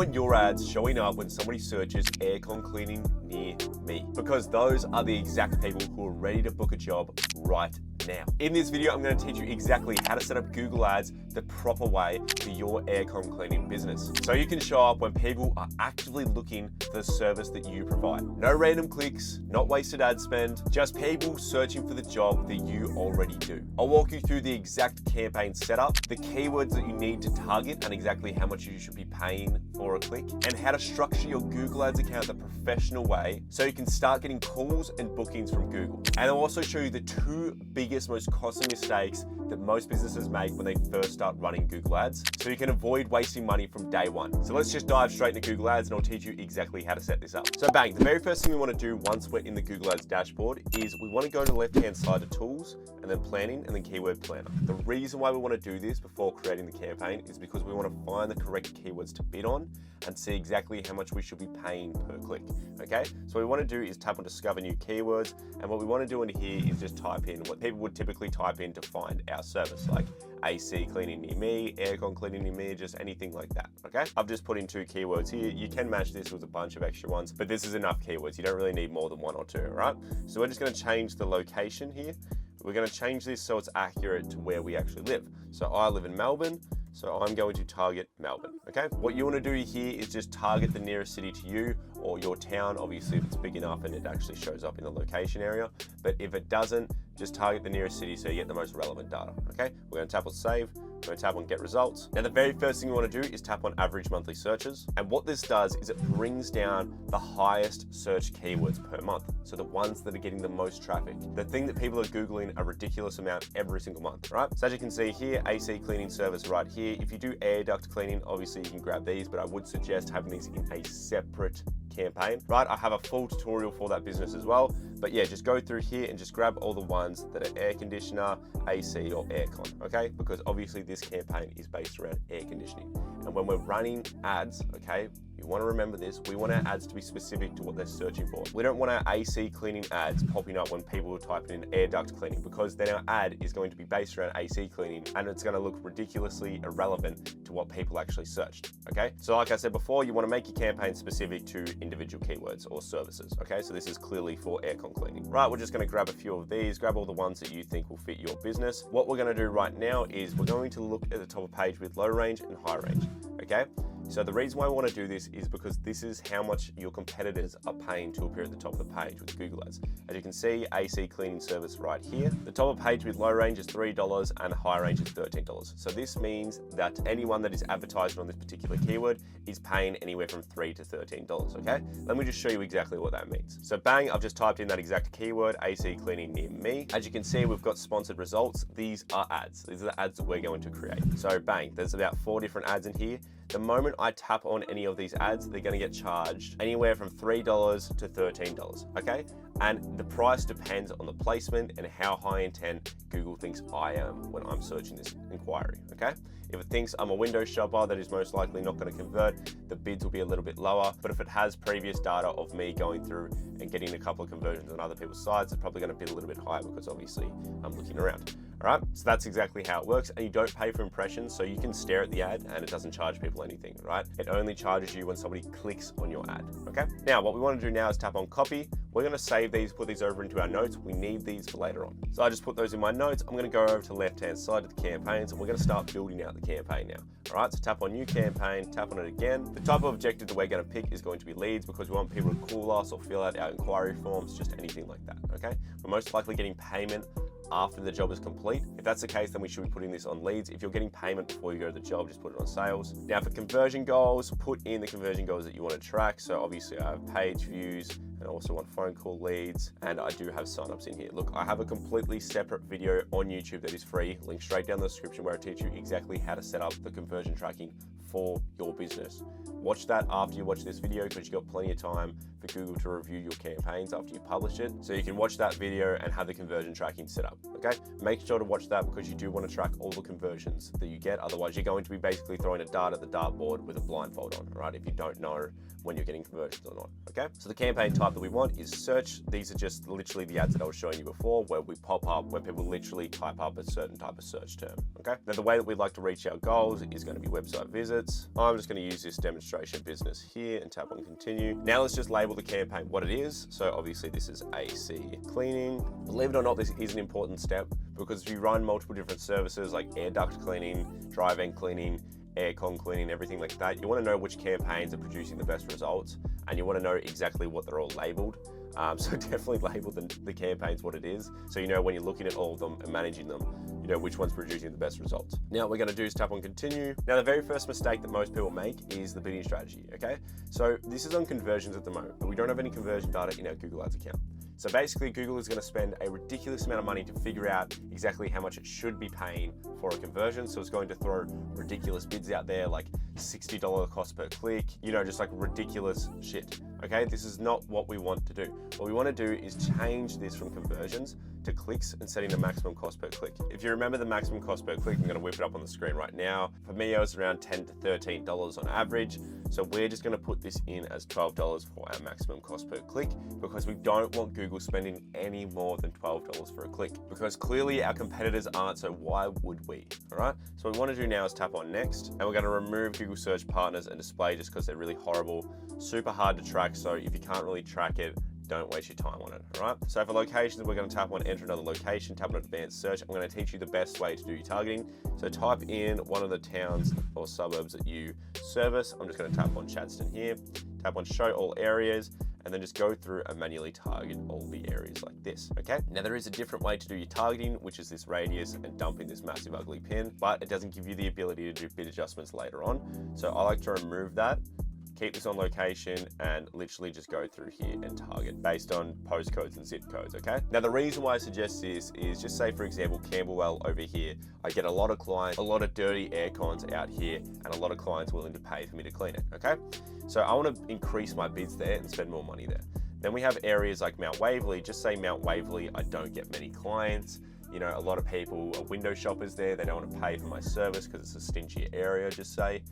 want your ads showing up when somebody searches aircon cleaning near me, because those are the exact people who are ready to book a job right now. In this video, I'm going to teach you exactly how to set up Google Ads the proper way for your aircon cleaning business, so you can show up when people are actively looking for the service that you provide. No random clicks, not wasted ad spend, just people searching for the job that you already do. I'll walk you through the exact campaign setup, the keywords that you need to target, and exactly how much you should be paying for a click, and how to structure your Google Ads account the professional way so you can start getting calls and bookings from Google. And I'll also show you the two biggest, most costly mistakes that most businesses make when they first start running Google Ads, so you can avoid wasting money from day one. So let's just dive straight into Google Ads and I'll teach you exactly how to set this up. So bang, the very first thing we want to do once we're in the Google Ads dashboard is we want to go to the left-hand side of tools and then planning and then keyword planner. The reason why we want to do this before creating the campaign is because we want to find the correct keywords to bid on and see exactly how much we should be paying per click. Okay, so what we want to do is tap on discover new keywords, and what we want to do in here is just type in what people would typically type in to find our service, like AC cleaning near me, aircon cleaning near me, just anything like that. Okay, I've just put in 2 keywords here. You can match this with a bunch of extra ones, but this is enough keywords. You don't really need more than 1 or 2, all right? So we're just going to change the location here. We're going to change this so it's accurate to where we actually live. So I live in Melbourne, so I'm going to target Melbourne, okay? What you want to do here is just target the nearest city to you or your town, obviously if it's big enough and it actually shows up in the location area. But if it doesn't, just target the nearest city so you get the most relevant data, okay? We're going to tap on save. We're going to tap on get results. Now the very first thing you want to do is tap on average monthly searches. And what this does is it brings down the highest search keywords per month. So the ones that are getting the most traffic. The thing that people are Googling a ridiculous amount every single month, right? So as you can see here, AC cleaning service right here. If you do air duct cleaning, obviously you can grab these, but I would suggest having these in a separate campaign, right? I have a full tutorial for that business as well. But yeah, just go through here and just grab all the ones that are air conditioner, AC or aircon, okay? Because obviously this campaign is based around air conditioning. And when we're running ads, okay, you want to remember this, we want our ads to be specific to what they're searching for. We don't want our AC cleaning ads popping up when people are typing in air duct cleaning, because then our ad is going to be based around AC cleaning and it's going to look ridiculously irrelevant to what people actually searched, okay? So like I said before, you want to make your campaign specific to individual keywords or services, okay? So this is clearly for aircon cleaning. Right, we're just going to grab a few of these, grab all the ones that you think will fit your business. What we're going to do right now is we're going to look at the top of page with low range and high range, okay? So the reason why I want to do this is because this is how much your competitors are paying to appear at the top of the page with Google Ads. As you can see, AC cleaning service right here. The top of page with low range is $3 and high range is $13. So this means that anyone that is advertising on this particular keyword is paying anywhere from $3 to $13, okay? Let me just show you exactly what that means. So bang, I've just typed in that exact keyword, AC cleaning near me. As you can see, we've got sponsored results. These are ads. These are the ads that we're going to create. So bang, there's about 4 different ads in here. The moment I tap on any of these ads, they're going to get charged anywhere from $3 to $13, okay? And the price depends on the placement and how high intent Google thinks I am when I'm searching this inquiry, okay? If it thinks I'm a window shopper, that is most likely not going to convert. The bids will be a little bit lower, but if it has previous data of me going through and getting a couple of conversions on other people's sites, it's probably going to bid a little bit higher because obviously I'm looking around. All right, so that's exactly how it works, and you don't pay for impressions, so you can stare at the ad and it doesn't charge people anything, right? It only charges you when somebody clicks on your ad, okay? Now, what we want to do now is tap on copy. We're going to save these, put these over into our notes. We need these for later on. So I just put those in my notes. I'm going to go over to the left-hand side of the campaigns, and we're going to start building out the campaign now. All right, so tap on new campaign, tap on it again. The type of objective that we're going to pick is going to be leads, because we want people to call us or fill out our inquiry forms, just anything like that, okay? We're most likely getting payment after the job is complete. If that's the case, then we should be putting this on leads. If you're getting payment before you go to the job, just put it on sales. Now for conversion goals, put in the conversion goals that you want to track. So obviously I have page views and I also want phone call leads, and I do have signups in here. Look, I have a completely separate video on YouTube that is free, link straight down the description, where I teach you exactly how to set up the conversion tracking for your business. Watch that after you watch this video, because you've got plenty of time for Google to review your campaigns after you publish it. So you can watch that video and have the conversion tracking set up, okay? Make sure to watch that because you do want to track all the conversions that you get. Otherwise, you're going to be basically throwing a dart at the dartboard with a blindfold on, right? If you don't know when you're getting conversions or not, okay? So the campaign type that we want is search. These are just literally the ads that I was showing you before, where we pop up, where people literally type up a certain type of search term, okay? Now, the way that we'd like to reach our goals is going to be website visits. I'm just going to use this demonstration business here and tap on continue. Now let's just label the campaign what it is. So obviously this is AC cleaning. Believe it or not, this is an important step because if you run multiple different services like air duct cleaning, dry vent cleaning, aircon cleaning, everything like that, you want to know which campaigns are producing the best results, and you want to know exactly what they're all labeled. So definitely label the campaigns what it is, so you know when you're looking at all of them and managing them, you know which one's producing the best results. Now what we're going to do is tap on continue. Now the very first mistake that most people make is the bidding strategy, okay? So this is on conversions at the moment, but we don't have any conversion data in our Google Ads account. So basically Google is going to spend a ridiculous amount of money to figure out exactly how much it should be paying for a conversion. So it's going to throw ridiculous bids out there like $60 cost per click, you know, just like ridiculous shit. Okay, this is not what we want to do. What we want to do is change this from conversions to clicks and setting the maximum cost per click. If you remember the maximum cost per click, I'm going to whip it up on the screen right now. For me, it was around $10 to $13 on average. So we're just going to put this in as $12 for our maximum cost per click because we don't want Google spending any more than $12 for a click, because clearly our competitors aren't, so why would we? All right, so what we want to do now is tap on next, and we're going to remove Google search partners and display just because they're really horrible, super hard to track. So if you can't really track it, don't waste your time on it, all right? So for locations, we're going to tap on enter another location, tap on advanced search. I'm going to teach you the best way to do your targeting. So type in one of the towns or suburbs that you service. I'm just going to tap on Chadstone here, tap on show all areas, and then just go through and manually target all the areas like this, okay? Now there is a different way to do your targeting, which is this radius and dumping this massive ugly pin, but it doesn't give you the ability to do bid adjustments later on. So I like to remove that, keep this on location, and literally just go through here and target based on postcodes and zip codes, okay? Now the reason why I suggest this is just say, for example, Camberwell over here, I get a lot of clients, a lot of dirty air cons out here, and a lot of clients willing to pay for me to clean it, okay? So I want to increase my bids there and spend more money there. Then we have areas like Mount Waverley. Just say Mount Waverley, I don't get many clients. You know, a lot of people are window shoppers there. They don't want to pay for my service because it's a stingy area, just say.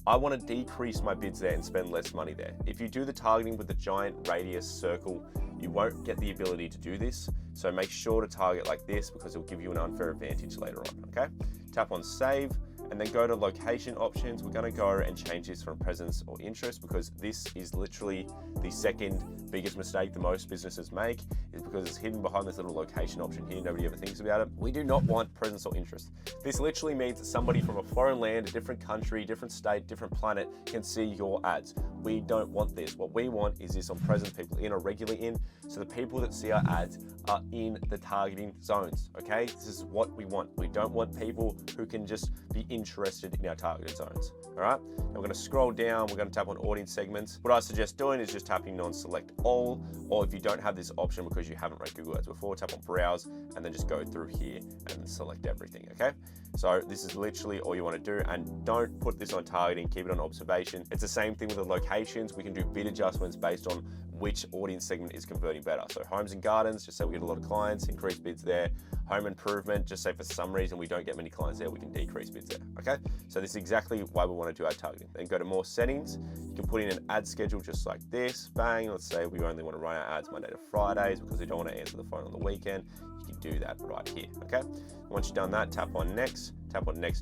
I want to decrease my bids there and spend less money there. If you do the targeting with the giant radius circle, you won't get the ability to do this. So make sure to target like this because it'll give you an unfair advantage later on, okay? Tap on save, and then go to location options. We're going to go and change this from presence or interest because this is literally the second biggest mistake that most businesses make, is because it's hidden behind this little location option here. Nobody ever thinks about it. We do not want presence or interest. This literally means that somebody from a foreign land, a different country, different state, different planet can see your ads. We don't want this. What we want is this on presence, people in or regularly in. So the people that see our ads are in the targeting zones, okay? This is what we want. We don't want people who can just be interested in our targeted zones, all right? Now we're gonna scroll down, we're gonna tap on audience segments. What I suggest doing is just tapping on select all, or if you don't have this option because you haven't run Google Ads before, tap on browse, and then just go through here and select everything, okay? So this is literally all you wanna do, and don't put this on targeting, keep it on observation. It's the same thing with the locations. We can do bid adjustments based on which audience segment is converting better. So homes and gardens, just say we get a lot of clients, increase bids there. Home improvement, just say for some reason we don't get many clients there, we can decrease bids there, okay? So this is exactly why we want to do our targeting. Then go to more settings. You can put in an ad schedule just like this, bang. Let's say we only want to run our ads Monday to Fridays because we don't want to answer the phone on the weekend. You can do that right here, okay? Once you've done that, tap on next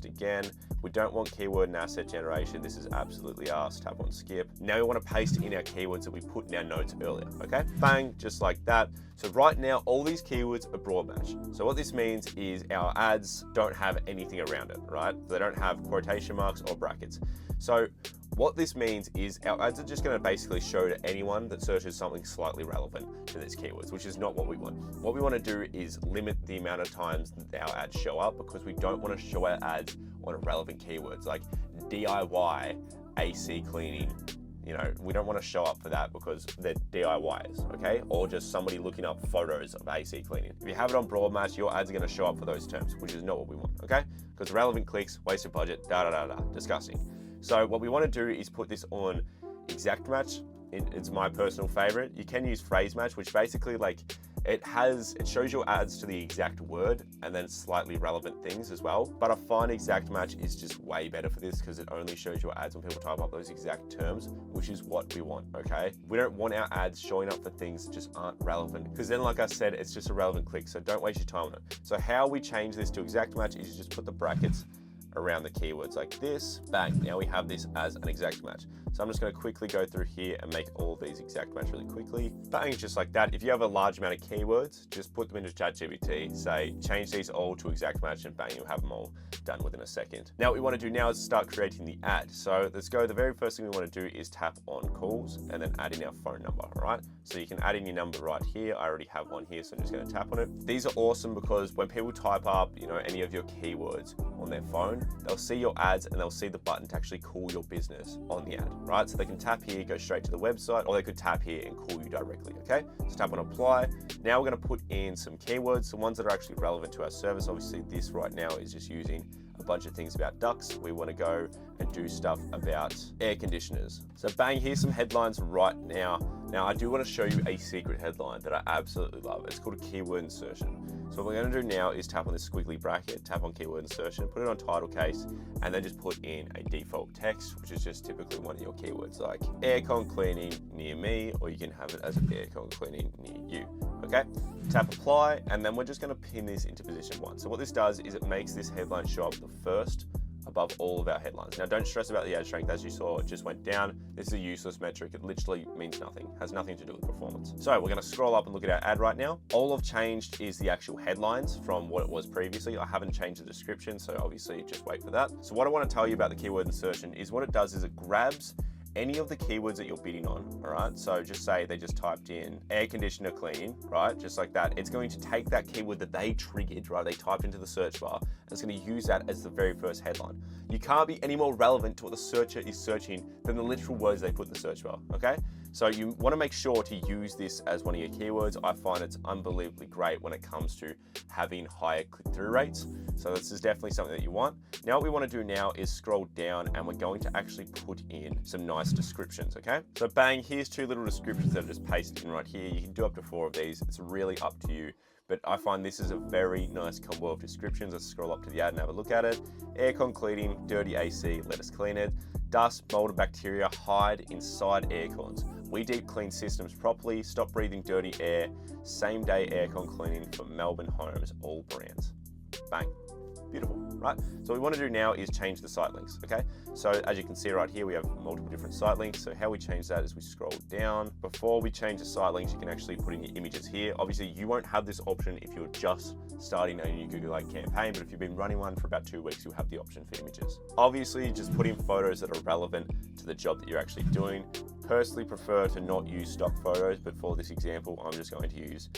again. We don't want keyword and asset generation. This is absolutely ours. Tap on skip. Now we want to paste in our keywords that we put in our notes earlier, okay? Bang, just like that. So right now, all these keywords are broad match. So what this means is our ads don't have anything around it, right? They don't have quotation marks or brackets. So what this means is our ads are just going to basically show to anyone that searches something slightly relevant to these keywords, which is not what we want. What we want to do is limit the amount of times that our ads show up, because we don't want to show our ads on irrelevant keywords like DIY, AC cleaning. You know, we don't want to show up for that because they're DIYs, okay? Or just somebody looking up photos of AC cleaning. If you have it on broad match, your ads are going to show up for those terms, which is not what we want, okay? Because relevant clicks, wasted budget, disgusting. So what we want to do is put this on exact match. It's my personal favorite. You can use phrase match, which basically like It shows your ads to the exact word and then slightly relevant things as well. But I find exact match is just way better for this because it only shows your ads when people type up those exact terms, which is what we want, okay? We don't want our ads showing up for things that just aren't relevant, because then, like I said, it's just a relevant click, so don't waste your time on it. So how we change this to exact match is you just put the brackets around the keywords like this, bang, now we have this as an exact match. So I'm just going to quickly go through here and make all of these exact match really quickly. Bang, just like that. If you have a large amount of keywords, just put them into ChatGPT, say, change these all to exact match, and bang, you'll have them all done within a second. Now what we want to do now is start creating the ad. So let's go, the very first thing we want to do is tap on calls and then add in our phone number, all right? So you can add in your number right here. I already have one here, so I'm just going to tap on it. These are awesome because when people type up, any of your keywords on their phone, they'll see your ads and they'll see the button to actually call your business on the ad, right? So they can tap here, go straight to the website, or they could tap here and call you directly, okay? So tap on apply. Now we're going to put in some keywords, the ones that are actually relevant to our service. Obviously this right now is just using a bunch of things about ducks. We want to go and do stuff about air conditioners. So bang, here's some headlines right now. Now I do want to show you a secret headline that I absolutely love. It's called a keyword insertion. So what we're going to do now is tap on this squiggly bracket, tap on keyword insertion, put it on title case, and then just put in a default text, which is just typically one of your keywords like aircon cleaning near me, or you can have it as aircon cleaning near you, okay? Tap apply, and then we're just going to pin this into position 1. So what this does is it makes this headline show up the first above all of our headlines. Now don't stress about the ad strength. As you saw, it just went down. This is a useless metric. It literally means nothing, has nothing to do with performance. So we're going to scroll up and look at our ad right now. All I've changed is the actual headlines from what it was previously. I haven't changed the description, so obviously just wait for that. So what I want to tell you about the keyword insertion is what it does is it grabs any of the keywords that you're bidding on, all right? So just say they just typed in air conditioner cleaning, right? Just like that. It's going to take that keyword that they triggered, right? They typed into the search bar, and it's going to use that as the very first headline. You can't be any more relevant to what the searcher is searching than the literal words they put in the search bar, okay? So you want to make sure to use this as one of your keywords. I find it's unbelievably great when it comes to having higher click-through rates. So this is definitely something that you want. Now what we want to do now is scroll down, and we're going to actually put in some nice descriptions, okay? So bang, here's 2 little descriptions that are just pasted in right here. You can do up to 4 of these. It's really up to you. But I find this is a very nice combo of descriptions. Let's scroll up to the ad and have a look at it. Aircon cleaning, dirty AC, let us clean it. Dust, mold, and bacteria hide inside aircons. We deep clean systems properly, stop breathing dirty air. Same day aircon cleaning for Melbourne homes, all brands. Bang. Beautiful, right? So what we want to do now is change the site links, okay? So as you can see right here, we have multiple different site links. So how we change that is we scroll down. Before we change the site links, you can actually put in your images here. Obviously, you won't have this option if you're just starting a new Google Ad campaign, but if you've been running one for about 2 weeks, you'll have the option for images. Obviously, just put in photos that are relevant to the job that you're actually doing. Personally prefer to not use stock photos, but for this example, I'm just going to use,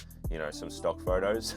some stock photos.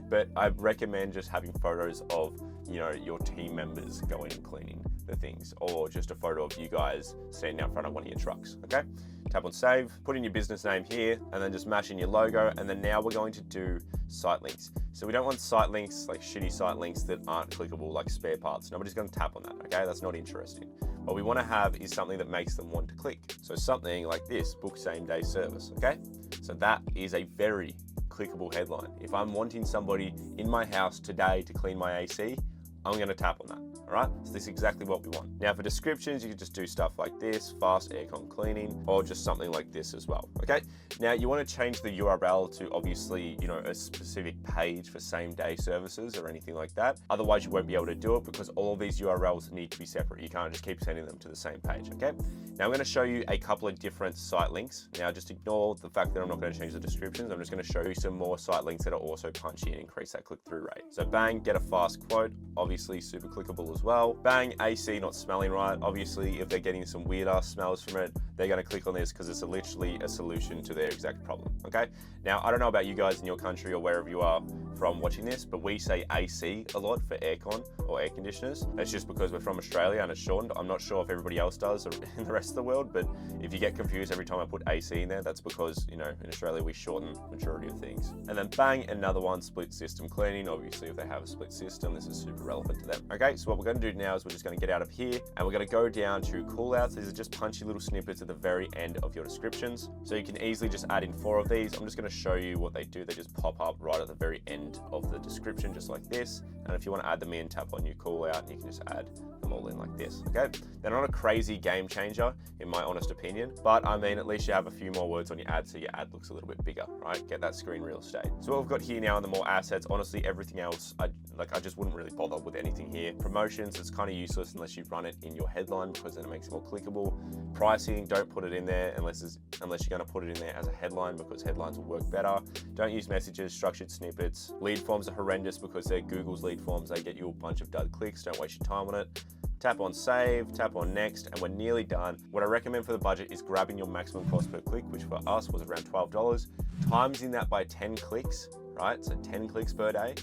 But I recommend just having photos of, your team members going and cleaning the things, or just a photo of you guys standing out front of one of your trucks, okay? Tap on save, put in your business name here, and then just match in your logo, and then now we're going to do site links. So we don't want site links, like shitty site links that aren't clickable, like spare parts. Nobody's going to tap on that, okay? That's not interesting. What we want to have is something that makes them want to click. So something like this, book same day service, okay? So that is a very clickable headline. If I'm wanting somebody in my house today to clean my AC, I'm going to tap on that, all right? So this is exactly what we want. Now for descriptions, you can just do stuff like this, fast aircon cleaning, or just something like this as well, okay? Now you want to change the URL to obviously, a specific page for same day services or anything like that. Otherwise you won't be able to do it because all of these URLs need to be separate. You can't just keep sending them to the same page, okay? Now I'm going to show you a couple of different site links. Now just ignore the fact that I'm not going to change the descriptions. I'm just going to show you some more site links that are also punchy and increase that click-through rate. So bang, get a fast quote, obviously super clickable as well. Bang, AC not smelling right. Obviously, if they're getting some weird ass smells from it, they're going to click on this because it's literally a solution to their exact problem, okay? Now, I don't know about you guys in your country or wherever you are. from watching this, but we say AC a lot for aircon or air conditioners. That's just because we're from Australia and it's shortened. I'm not sure if everybody else does in the rest of the world, but if you get confused every time I put AC in there, that's because, you know, in Australia we shorten majority of things. And then bang, another one, split system cleaning. Obviously, if they have a split system, this is super relevant to them. Okay, so what we're going to do now is we're just going to get out of here and we're going to go down to callouts. These are just punchy little snippets at the very end of your descriptions. So you can easily just add in 4 of these. I'm just going to show you what they do. They just pop up right at the very end of the description, just like this. And if you want to add them in, tap on your callout and you can just add them all in like this. Okay, they're not a crazy game changer in my honest opinion, but I mean, at least you have a few more words on your ad so your ad looks a little bit bigger, right? Get that screen real estate. So what we've got here now in the more assets, honestly, everything else, I just wouldn't really bother with anything here. Promotions, it's kind of useless unless you run it in your headline because then it makes it more clickable. Pricing, don't put it in there unless you're going to put it in there as a headline because headlines will work better. Don't use messages, structured snippets. Lead forms are horrendous because they're Google's lead forms. They get you a bunch of dud clicks. Don't waste your time on it. Tap on save, tap on next, and we're nearly done. What I recommend for the budget is grabbing your maximum cost per click, which for us was around $12, timesing that by 10 clicks, right? So 10 clicks per day.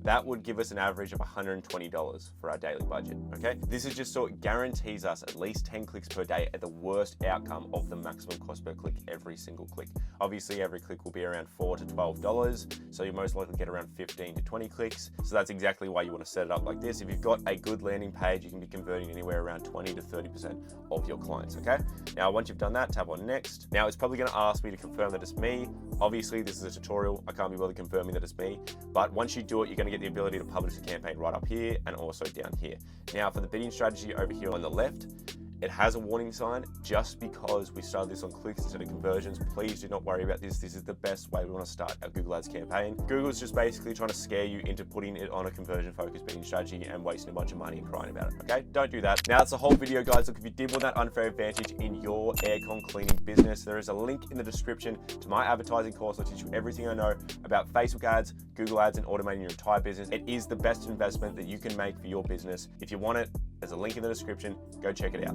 That would give us an average of $120 for our daily budget, okay? This is just so it guarantees us at least 10 clicks per day at the worst outcome of the maximum cost per click every single click. Obviously, every click will be around $4 to $12, so you most likely get around 15 to 20 clicks. So that's exactly why you want to set it up like this. If you've got a good landing page, you can be converting anywhere around 20 to 30% of your clients, okay? Now, once you've done that, tap on next. Now, it's probably going to ask me to confirm that it's me. Obviously, this is a tutorial. I can't be bothered confirming that it's me, but once you do it, you're going to get the ability to publish the campaign right up here and also down here. Now for the bidding strategy over here on the left, it has a warning sign just because we started this on clicks instead of conversions. Please do not worry about this. This is the best way we want to start a Google Ads campaign. Google's just basically trying to scare you into putting it on a conversion focused bidding strategy and wasting a bunch of money and crying about it, okay? Don't do that. Now that's the whole video, guys. Look, if you did want that unfair advantage in your aircon cleaning business, there is a link in the description to my advertising course. I'll teach you everything I know about Facebook ads, Google ads, and automating your entire business. It is the best investment that you can make for your business. If you want it, there's a link in the description. Go check it out.